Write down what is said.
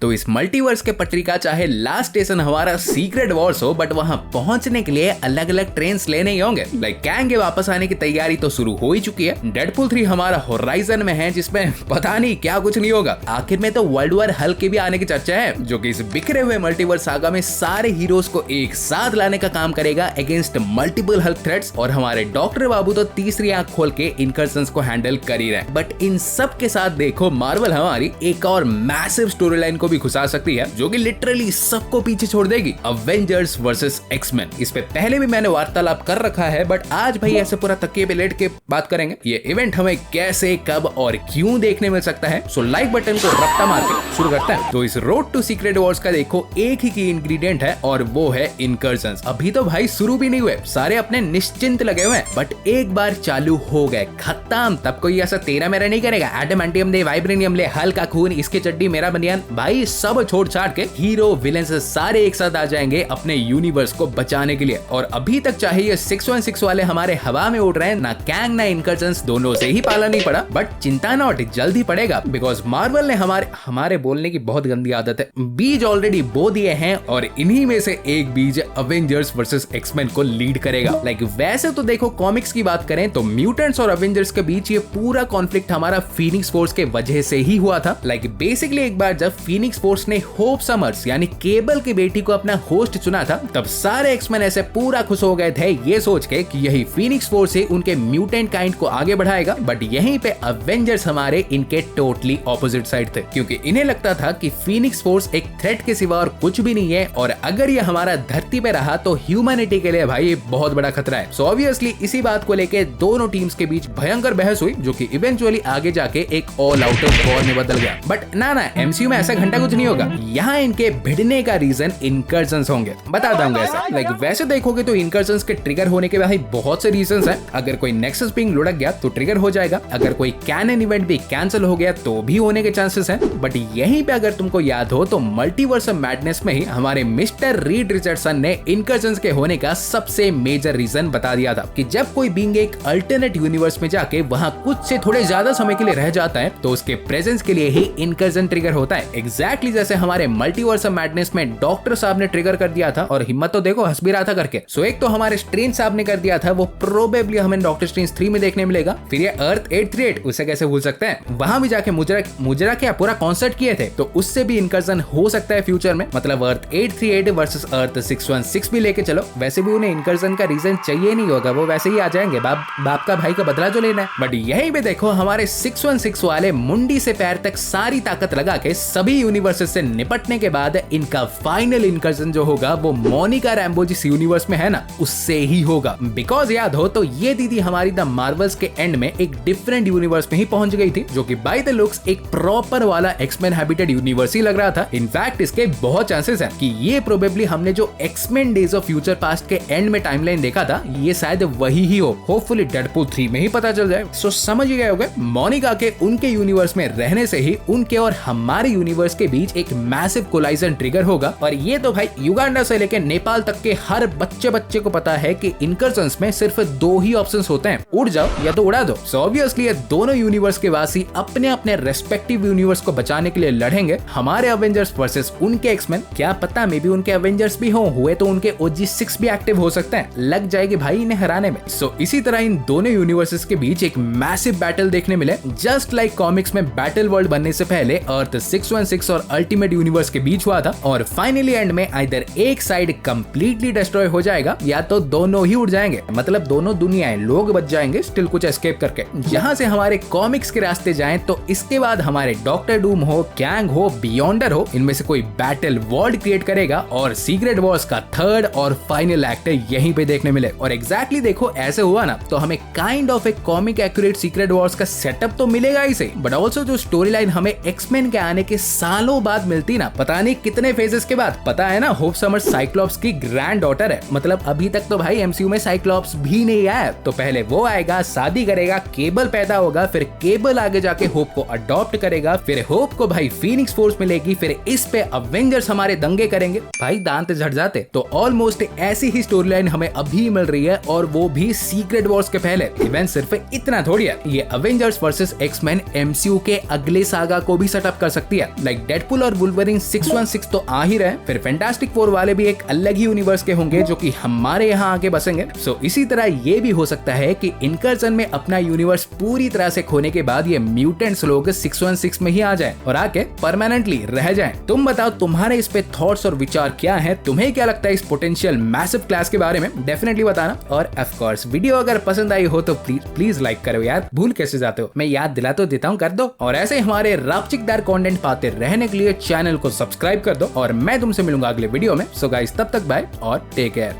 तो इस मल्टीवर्स के पटरिका चाहे लास्ट स्टेशन हमारा सीक्रेट वॉर्स हो, बट वहां पहुंचने के लिए अलग अलग ट्रेन लेने ही होंगे। लाइक कैंग के वापस आने की तैयारी तो शुरू हो ही चुकी है। डेडपूल 3 हमारा होराइजन में है, जिसमें पता नहीं क्या कुछ नहीं होगा। आखिर में तो वर्ल्ड वॉर हल्क के भी आने की चर्चा है, जो कि इस बिखरे हुए मल्टीवर्स सागा में सारे हीरोज को एक साथ लाने का काम करेगा अगेंस्ट मल्टीपल हल्क थ्रेट्स। और हमारे डॉक्टर बाबू तो तीसरी आंख खोल के इनकर्शंस को हैंडल कर ही रहे। बट इन सब के साथ देखो मार्वल हमारी एक और मैसिव स्टोरी लाइन को भी घुसा सकती है, जो कि लिटरली सबको पीछे छोड़ देगी। Avengers versus X Men. इस पे पहले भी मैंने वार्तालाप कर रखा है, बट आज भाई ऐसे पूरा तकिए पे लेट के बात करेंगे ये इवेंट हमें कैसे, कब और क्यों देखने मिल सकता है। सो लाइक बटन को रफ्ता मार के शुरू करते हैं। तो इस रोड टू सीक्रेट वॉर्स का देखो एक ही की इंग्रेडिएंट है, और वो है इनकर्शंस। अभी तो भाई शुरू भी नहीं हुए, सारे अपने निश्चिंत लगे हुए हैं, बट एक बार चालू हो गए खत्म तब कोई ऐसा तेरा मेरा नहीं करेगा। एडमंटियम दे, वाइब्रेनियम ले, हल्का खून, इसके चड्डी मेरा बनियान, भाई सब छोड़ छाड़ के हीरो विलेंस सारे एक साथ आ जाएंगे अपने यूनिवर्स को बचाने के लिए। और अभी तक चाहे ये 616 वाले हमारे हवा में उड़ रहे हैं, ना कैंग ना इनकर्शंस दोनों से ही पाला नहीं पड़ा, बट चिंता नॉट, जल्द ही पड़ेगा। बिकॉज मार्वल ने हमारे बोलने की बहुत गंदी आदत है, बीज ऑलरेडी बो दिए हैं, और इन्हीं में से एक बीज अवेंजर्स वर्सेस एक्समैन को लीड करेगा। लाइक वैसे तो देखो कॉमिक्स की बात करें तो म्यूटेंट्स और अवेंजर्स के बीच ये पूरा कॉन्फ्लिक्ट हमारा फीनिक्स फोर्स के वजह से ही हुआ था। लाइक बेसिकली एक बार जब फीनिक्स फोर्स ने होप समर्स यानी केबल की बेटी को अपना होस्ट चुना था, तब सारे एक्समैन ऐसे पूरा खुश हो गए थे ये सोच के कि यही फीनिक्स फोर्स ही उनके म्यूटेंट काइंड को आगे बढ़ाएगा। बट यहीं पे अवेंजर्स हमारे इनके टोटली ऑपोजिट साइड थे, क्योंकि इन्हें लगता था कि फीनिक्स फोर्स एक थ्रेट के सिवा और कुछ भी नहीं है, और अगर ये हमारा धरती पे रहा तो ह्यूमैनिटी के लिए भाई बहुत बड़ा खतरा है। सो ऑब्वियसली इसी बात को लेके दोनों टीम्स के बीच भयंकर बहस हुई, जो कि इवेंचुअली आगे जाके एक ऑल आउट वॉर में बदल गया। बट ना एमसीयू में ऐसा घंटा कुछ नहीं होगा, यहाँ इनके भिड़ने का रीजन इनकर्शंस होंगे। बता दूंगा ऐसा। लाइक वैसे देखोगे तो इनकर्शंस के ट्रिगर होने के भाई बहुत से रीजंस हैं। अगर कोई नेक्सस पिंग लुढ़क गया तो ट्रिगर हो जाएगा, अगर कोई कैनन इवेंट भी कैंसिल हो गया तो भी होने के चांसेस हैं। बट यहीं पे अगर तुमको याद हो तो मल्टीवर्स ऑफ मैडनेस में ही हमारे मिस्टर रीड रिचर्डसन ने इनकर्शंस के होने का सबसे मेजर रीजन बता दिया था कि जब कोई बीइंग एक अल्टरनेट यूनिवर्स में जाके वहां कुछ से थोड़े ज्यादा समय के लिए रह जाता है तो उसके प्रेजेंस के लिए ही इनकर्शन ट्रिगर होता है। एग्जैक्टली जैसे हमारे मल्टीवर्स ऑफ मैडनेस में डॉक्टर साहब ने ट्रिगर कर दिया था, और हिम्मत तो देखो हंस भी रहा था करके। सो एक तो हमारे स्ट्रेंज साहब ने कर दिया था, वो प्रोबेबली हमें डॉक्टर स्ट्रेंज 3 में देखने मिलेगा। फिर ये अर्थ 838 उसे कैसे भूल सकते हैं, वहां भी जाके मुजरा क्या पूरा कॉन्सर्ट किए थे, तो उससे भी इनकर्शन हो सकता है फ्यूचर में। मतलब अर्थ 838 वर्सेस अर्थ 616 भी लेके चलो, वैसे भी उन्हें इनकर्शन का रीजन चाहिए नहीं होगा, वो वैसे ही आ जाएंगे, बाप का भाई का बदला जो लेना है। बट यही भी देखो हमारे 616 वाले मुंडी से पैर तक सारी ताकत लगा के सभी यूनिवर्सेस से निपटने के बाद इनका फाइनल इनकर्शन जो होगा वो मोनिका रैम्बो जिस यूनिवर्स में है ना उससे ही होगा। बिकॉज याद हो तो ये दीदी हमारी द मार्वल्स के एंड में एक डिफरेंट यूनिवर्स में ही पहुंच गई थी, जो कि बाय द लुक्स एक प्रॉपर वाला एक्समैन हैबिटेड यूनिवर्स ही लग रहा था। इनफैक्ट इसके बहुत चांसेस हैं कि ये प्रोबेबली हमने जो X Men days of future past के एंड में टाइमलाइन देखा था ये शायद वही ही हो। होपफुली डेडपूल 3 में ही पता चल जाए। सो समझ गए होगे मोनिका के उनके यूनिवर्स में रहने से ही उनके और हमारे यूनिवर्स के बीच एक मैसिव कोलाइजन ट्रिगर होगा। और ये तो भाई युगांडा से लेकर नेपाल तक के हर बच्चे को पता है कि इनकर्शंस में सिर्फ 2 ही ऑप्शंस होते हैं, उड़ जाओ या तो उड़ा दो। सो ऑब्वियसली ये दोनों यूनिवर्स के वासी अपने अपने रेस्पेक्टिव यूनिवर्स को बचाने के लिए लड़ेंगे। हमारे अवेंजर्स वर्सेस उनके एक्समैन, क्या पता मे बी उनके अवेंजर्स भी हुए तो उनके OG6 भी एक्टिव हो सकते हैं, लग जाएगी भाई इन्हें हराने में। सो इसी तरह इन दोनों यूनिवर्सेस के बीच एक मैसिव बैटल देखने मिले, जस्ट लाइक कॉमिक्स में बैटल वर्ल्ड बनने से पहले अर्थ 616 और अल्टीमेट यूनिवर्स के बीच हुआ था। और फाइनली एंड में आइदर एक साइड कंप्लीटली डिस्ट्रॉय हो जाएगा या तो दोनों ही उड़ जाएंगे, मतलब दोनों दुनियाएं, लोग बच जाएंगे स्टिल कुछ एस्केप करके। जहां से हमारे कॉमिक्स के रास्ते जाएं तो इसके बाद हमारे डॉक्टर डूम हो, कैंग हो, बियॉन्डर हो, इनमें से कोई बैटल वर्ल्ड क्रिएट करेगा और सीक्रेट वॉर्स का थर्ड और फाइनल एक्ट यहीं पे देखने मिले। और एग्जैक्टली देखो ऐसे हुआ ना तो हमें काइंड ऑफ एक कॉमिक एक्यूरेट सीक्रेट वॉर्स का सेटअप तो मिलेगा ही सही, बट ऑल्सो जो स्टोरी लाइन हमें एक्समैन के आने के सालों बाद मिलती ना, पता नहीं कितने फेजेस के बाद। पता है ना होप समर साइक्लॉप्स की ग्रैंड डॉटर है, मतलब अभी तक तो भाई एमसीयू में साइक्लॉप्स भी नहीं आया, तो पहले वो आएगा, शादी करेगा, केबल पैदा होगा, फिर केबल आगे जाके होप को अडॉप्ट करेगा, फिर होप को भाई फीनिक्स फोर्स मिलेगी, फिर इस पे अवेंजर्स हमारे दंगे करेंगे, भाई दांत झड़ जाते। तो ऑलमोस्ट ऐसी ही स्टोरी लाइन हमें अभी मिल रही है, और वो भी सीक्रेट वॉर्स के पहले। इवेंट सिर्फ इतना थोड़ी है, ये अवेंजर्स वर्सेस एक्समैन एमसीयू के अगले सागा को भी सेटअप कर सकती है। लाइक डेडपुल और वुल्वरिन 616 तो आ ही रहे, फिर फैंटास्टिक फोर वाले भी एक अलग ही यूनिवर्स के होंगे जो कि हमारे यहाँ आके बसेंगे। सो इसी तरह ये भी हो सकता है कि इनकर्जन में अपना यूनिवर्स पूरी तरह से खोने के बाद ये म्यूटेंट्स लोग 616 में ही आ जाए और आके परमानेंटली रह जाएं। तुम बताओ तुम्हारे इस पे थॉट्स और विचार क्या है, तुम्हें क्या लगता है इस पोटेंशियल मैसिव क्लास के बारे में, डेफिनेटली बताना। और ऑफ कोर्स वीडियो अगर पसंद आई हो तो प्लीज लाइक करो यार, भूल कैसे जाते हो, मैं याद दिला तो देता हूँ, कर दो। और ऐसे हमारे रापचिकदार कंटेंट पाते रहने के लिए चैनल को सब्सक्राइब कर दो और मैं तुमसे मिलूंगा अगले वीडियो में। सो गाइस तब तक बाय और टेक केयर।